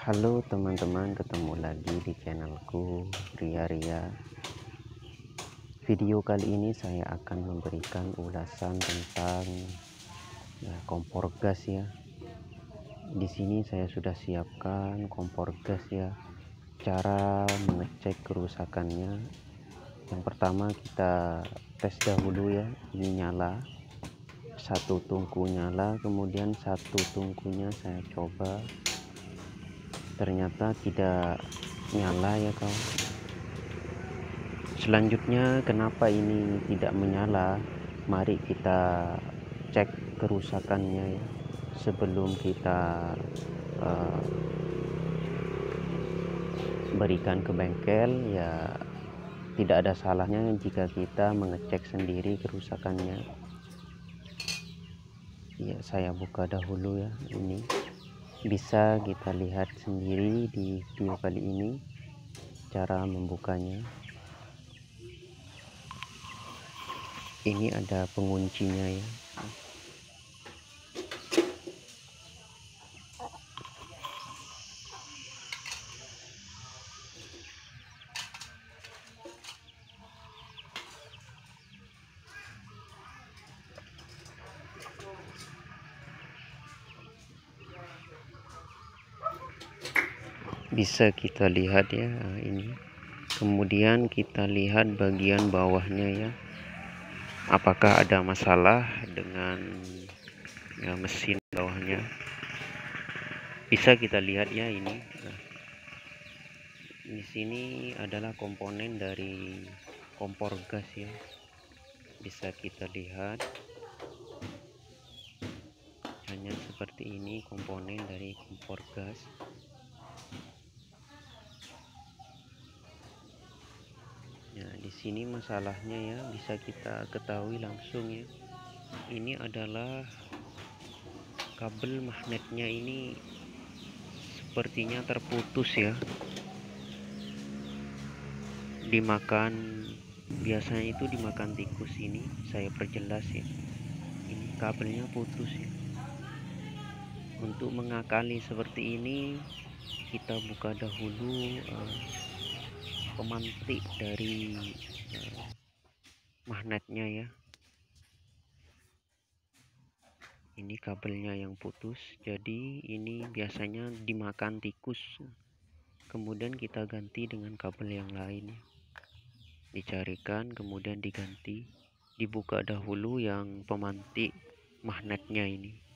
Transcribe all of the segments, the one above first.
Halo teman-teman, ketemu lagi di channelku Ria. Video kali ini saya akan memberikan ulasan tentang kompor gas ya. Di sini saya sudah siapkan kompor gas ya. Cara mengecek kerusakannya, yang pertama kita tes dahulu ya. Ini nyala, satu tungku nyala, kemudian satu tungkunya saya coba, ternyata tidak nyala ya kawan. Selanjutnya, kenapa ini tidak menyala? Mari kita cek kerusakannya ya. Sebelum kita uh, berikan ke bengkel ya, tidak ada salahnya jika kita mengecek sendiri kerusakannya. Ya, saya buka dahulu ya. Ini bisa kita lihat sendiri di video kali ini cara membukanya. Ini ada penguncinya ya. Bisa kita lihat ya, ini. Kemudian kita lihat bagian bawahnya ya, apakah ada masalah dengan mesin bawahnya. Bisa kita lihat ya ini. Nah, di sini adalah komponen dari kompor gas ya. Bisa kita lihat hanya seperti ini komponen dari kompor gas. Nah, di sini masalahnya ya, bisa kita ketahui langsung ya. Ini adalah kabel magnetnya, ini sepertinya terputus ya. Biasanya itu dimakan tikus. Ini saya perjelas ya. Ini kabelnya putus ya. Untuk mengakali seperti ini, kita buka dahulu pemantik dari magnetnya ya. Ini kabelnya yang putus, jadi ini biasanya dimakan tikus. Kemudian kita ganti dengan kabel yang lain ya. Dicarikan kemudian diganti, dibuka dahulu yang pemantik magnetnya ini.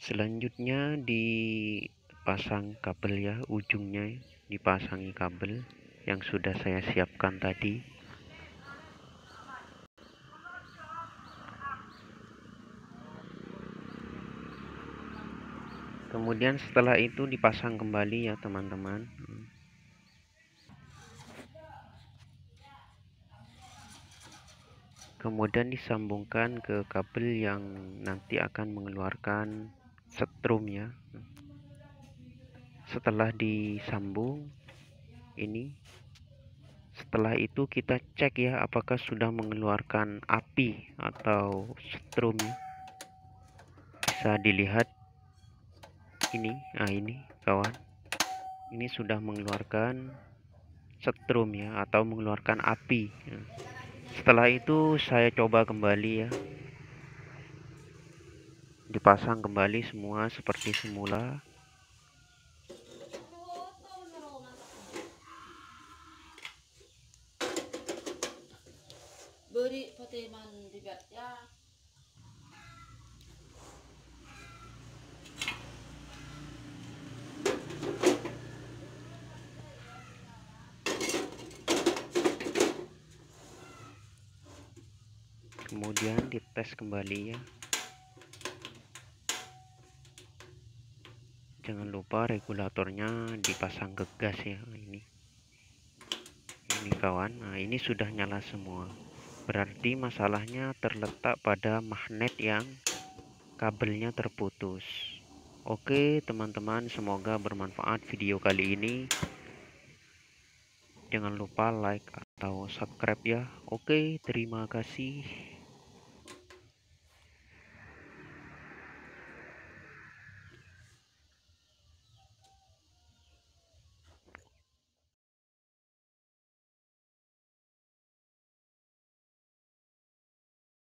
Selanjutnya dipasang kabel ya, ujungnya dipasangi kabel yang sudah saya siapkan tadi. Kemudian setelah itu dipasang kembali ya teman-teman. Kemudian disambungkan ke kabel yang nanti akan mengeluarkan setrum ya. Setelah disambung ini, setelah itu kita cek ya apakah sudah mengeluarkan api atau setrum ya. Bisa dilihat ini, nah ini kawan, ini sudah mengeluarkan setrum ya, atau mengeluarkan api. Setelah itu saya coba kembali ya, dipasang kembali semua seperti semula. Kemudian dites kembali ya. Jangan lupa regulatornya dipasang ke gas ya. Ini kawan, nah ini sudah nyala semua. Berarti masalahnya terletak pada magnet yang kabelnya terputus. Oke teman-teman, semoga bermanfaat video kali ini. Jangan lupa like atau subscribe ya. Oke, terima kasih.